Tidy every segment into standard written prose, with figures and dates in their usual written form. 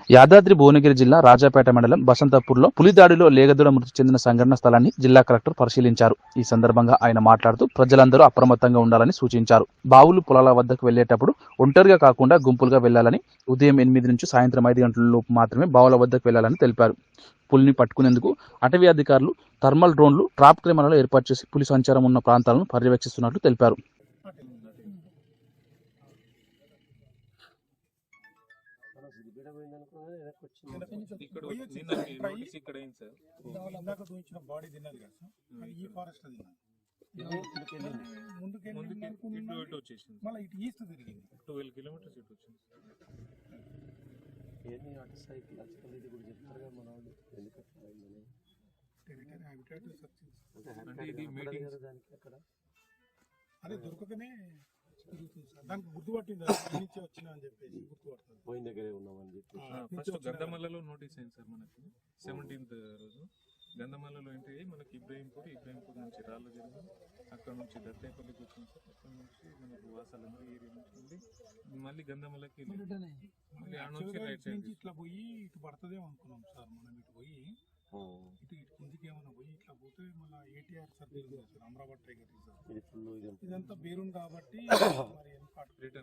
యాదాద్రి భువనగిరి జిల్లా రాజాపేట మండలం బసంతపూర్లో పులి దాడిలో లేగదూడ మృతి చెందిన సంఘటన స్థలాన్ని జిల్లా కలెక్టర్ పరిశీలించారు. ఈ సందర్భంగా ఆయన మాట్లాడుతూ ప్రజలందరూ అప్రమత్తంగా ఉండాలని సూచించారు. బావులు పొలాల వద్దకు వెళ్లేటప్పుడు ఒంటరిగా కాకుండా గుంపులుగా వెళ్లాలని, ఉదయం 8 నుంచి సాయంత్రం 5 గంటల లోపు మాత్రమే బావుల వద్దకు వెళ్లాలని తెలిపారు. పులిని పట్టుకునేందుకు అటవీ అధికారులు థర్మల్ డ్రోన్లు, ట్రాప్ కెమెరాలు ఏర్పాటు చేసి పులి సంచారం ఉన్న ప్రాంతాలను పర్యవేక్షిస్తున్నట్లు తెలిపారు. అదే దొరకకనే దానికి గుర్తుపట్టింది వచ్చిన అని చెప్పేసి గుర్తుపడుతుంది. పోయిన దగ్గరే ఉన్నామని చెప్పి ఫస్ట్ గంధమల్లలో నోటీస్ అయింది సార్. మనకి 17th రోజు గంధమల్లలో ఏంటి, మనకి ఇబ్రాహీంపూర్ నుంచి రాళ్ళ జరిగింది, అక్కడ నుంచి దత్తేపల్లికి వచ్చింది సార్. అక్కడ నుంచి మనకు వాసాలందరూ ఏరియా నుంచి మళ్ళీ గంధమల్లకి మళ్ళీ ఆ నుంచి రైట్ సైడ్ ఇట్లా పోయి ఇటు పడుతుందేమో అనుకున్నాం సార్. మనం ఇటు పోయి ఇటు కిందికి ఏమన్నా పోయి ఇట్లా పోతే మళ్ళీ ATR circle sir, Amaravati tiger reserve ఇదంతా బేరుంది కాబట్టి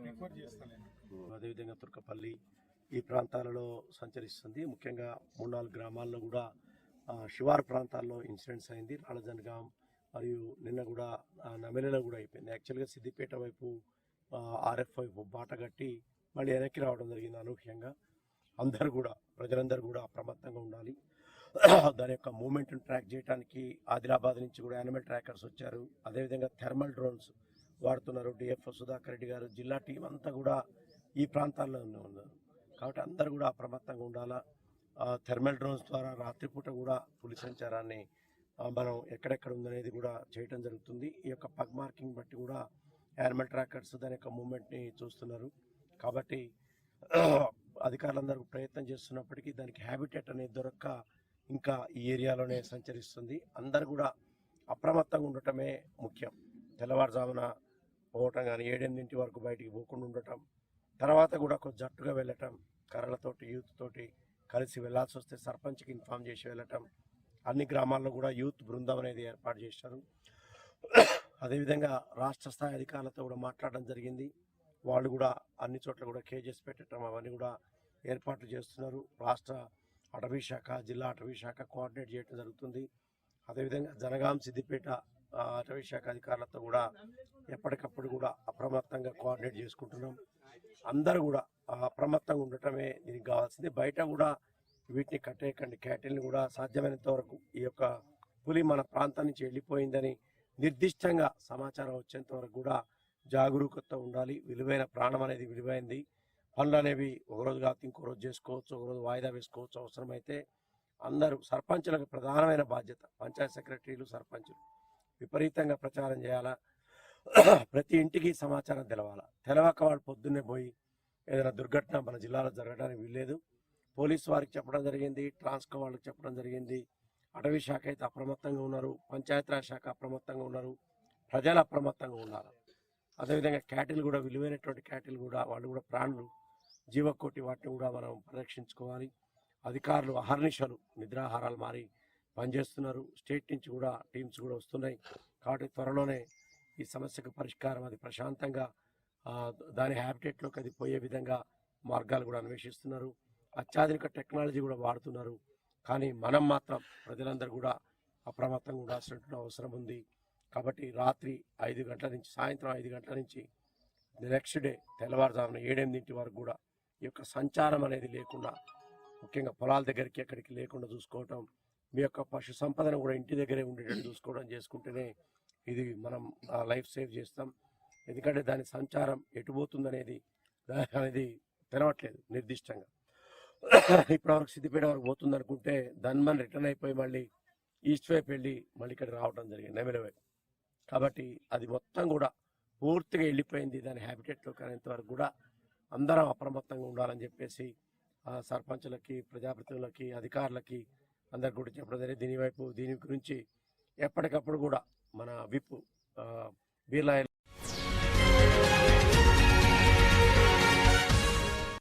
రిఫర్ చేస్తాను. అదేవిధంగా తుర్కపల్లి ఈ ప్రాంతాలలో సంచరిస్తుంది. ముఖ్యంగా 3-4 గ్రామాల్లో కూడా శివారు ప్రాంతాల్లో ఇన్సిడెంట్స్ అయింది. రాళ్ళజనగాం మరియు నిన్న కూడా నమెలలో కూడా అయిపోయింది. యాక్చువల్గా సిద్దిపేట వైపు RF వైపు బాట కట్టి మళ్ళీ వెనక్కి రావడం జరిగింది అనూహ్యంగా. అందరూ కూడా ప్రజలందరూ కూడా అప్రమత్తంగా ఉండాలి. దాని యొక్క మూమెంట్ని ట్రాక్ చేయడానికి ఆదిలాబాద్ నుంచి కూడా యానిమల్ ట్రాకర్స్ వచ్చారు. అదేవిధంగా థర్మల్ డ్రోన్స్ వాడుతున్నారు. DFO సుధాకర్ రెడ్డి గారు, జిల్లా టీం అంతా కూడా ఈ ప్రాంతాల్లో ఉన్నారు. కాబట్టి అందరూ కూడా అప్రమత్తంగా ఉండాలా. థర్మల్ డ్రోన్స్ ద్వారా రాత్రిపూట కూడా పులి సంచారాన్ని మనం ఎక్కడెక్కడ ఉందనేది కూడా చేయటం జరుగుతుంది. ఈ యొక్క పగ్ మార్కింగ్ బట్టి కూడా యానిమల్ ట్రాకర్స్ దాని యొక్క మూమెంట్ని చూస్తున్నారు. కాబట్టి అధికారులందరూ ప్రయత్నం చేస్తున్నప్పటికీ దానికి హ్యాబిటేట్ అనేది దొరక్క ఇంకా ఈ ఏరియాలోనే సంచరిస్తుంది. అందరూ కూడా అప్రమత్తంగా ఉండటమే ముఖ్యం. తెల్లవారుజామున పోవటం కానీ 7-8 వరకు బయటికి పోకుండా ఉండటం, తర్వాత కూడా కొంచెం జట్టుగా వెళ్ళటం, కర్రలతోటి యూత్ తోటి కలిసి వెళ్లాల్సి వస్తే సర్పంచ్కి ఇన్ఫామ్ చేసి వెళ్ళటం. అన్ని గ్రామాల్లో కూడా యూత్ బృందం అనేది ఏర్పాటు చేశారు. అదేవిధంగా రాష్ట్ర స్థాయి అధికారులతో కూడా మాట్లాడడం జరిగింది. వాళ్ళు కూడా అన్ని చోట్ల కూడా కేజెస్ పెట్టడం అవన్నీ కూడా ఏర్పాట్లు చేస్తున్నారు. రాష్ట్ర అటవీ శాఖ, జిల్లా అటవీ శాఖ కోఆర్డినేట్ చేయడం జరుగుతుంది. అదేవిధంగా జనగాం, సిద్దిపేట అటవీ శాఖ అధికారులతో కూడా ఎప్పటికప్పుడు కూడా అప్రమత్తంగా కోఆర్డినేట్ చేసుకుంటున్నాం. అందరూ కూడా అప్రమత్తంగా ఉండటమే దీనికి కావాల్సింది. బయట కూడా వీటిని కట్టేయకండి. క్యాటిల్ని కూడా సాధ్యమైనంత వరకు ఈ యొక్క పులి మన ప్రాంతం నుంచి వెళ్ళిపోయిందని నిర్దిష్టంగా సమాచారం వచ్చేంత వరకు కూడా జాగరూకత ఉండాలి. విలువైన ప్రాణం అనేది విలువైంది. పనులు అనేవి ఒకరోజు కాదు ఇంకో రోజు చేసుకోవచ్చు, ఒకరోజు వాయిదా వేసుకోవచ్చు. అవసరమైతే అందరూ సర్పంచులకు ప్రధానమైన బాధ్యత. పంచాయత్ సెక్రటరీలు, సర్పంచులు విపరీతంగా ప్రచారం చేయాలా. ప్రతి ఇంటికి సమాచారం తెలవక వాళ్ళు పొద్దున్నే పోయి ఏదైనా దుర్ఘటన మన జిల్లాలో జరగడానికి వీల్లేదు. పోలీసు వారికి చెప్పడం జరిగింది, ట్రాన్స్కో వాళ్ళకి చెప్పడం జరిగింది. అటవీ శాఖ అయితే అప్రమత్తంగా ఉన్నారు, పంచాయతీరాజ్ శాఖ అప్రమత్తంగా ఉన్నారు, ప్రజలు అప్రమత్తంగా ఉండాలి. అదేవిధంగా క్యాటిల్ కూడా, విలువైనటువంటి క్యాటిల్ కూడా, వాళ్ళు కూడా ప్రాణులు, జీవకోటి, వాటిని కూడా మనం పరిరక్షించుకోవాలి. అధికారులు అహర్నిశలు నిద్రాహారాలు మారి పనిచేస్తున్నారు. స్టేట్ నుంచి కూడా టీమ్స్ కూడా వస్తున్నాయి. కాబట్టి త్వరలోనే ఈ సమస్యకు పరిష్కారం అది ప్రశాంతంగా దాని హ్యాబిటేట్లోకి అది పోయే విధంగా మార్గాలు కూడా అన్వేషిస్తున్నారు. అత్యాధునిక టెక్నాలజీ కూడా వాడుతున్నారు. కానీ మనం మాత్రం ప్రజలందరూ కూడా అప్రమత్తంగా ఉండాల్సినటువంటి అవసరం ఉంది. కాబట్టి రాత్రి 5 గంటల నుంచి సాయంత్రం 5 గంటల నుంచి నెక్స్ట్ డే తెల్లవారుజామున 7-8 వరకు కూడా ఈ యొక్క సంచారం అనేది లేకుండా, ముఖ్యంగా పొలాల దగ్గరికి ఎక్కడికి లేకుండా చూసుకోవటం, మీ యొక్క పశు సంపదను కూడా ఇంటి దగ్గరే ఉండేటట్టు చూసుకోవడం చేసుకుంటేనే ఇది మనం లైఫ్ సేవ్ చేస్తాం. ఎందుకంటే దాని సంచారం ఎటుపోతుందనేది తెలవట్లేదు నిర్దిష్టంగా. ఇప్పటివరకు సిద్దిపేట వరకు పోతుంది అనుకుంటే దాన్ని రిటర్న్ అయిపోయి మళ్ళీ ఈస్ట్ వైపు వెళ్ళి మళ్ళీ ఇక్కడ రావడం జరిగింది, నెమిల వైపు. కాబట్టి అది మొత్తం కూడా పూర్తిగా వెళ్ళిపోయింది. దాని హ్యాబిటేట్లోకి అనేంతవరకు కూడా అందరం అప్రమత్తంగా ఉండాలని చెప్పేసి సర్పంచులకి, ప్రజాప్రతినిధులకి, అధికారులకి అందరికి కూడా చెప్పడం జరిగింది. దీని గురించి ఎప్పటికప్పుడు కూడా మన విప్ బీర్లా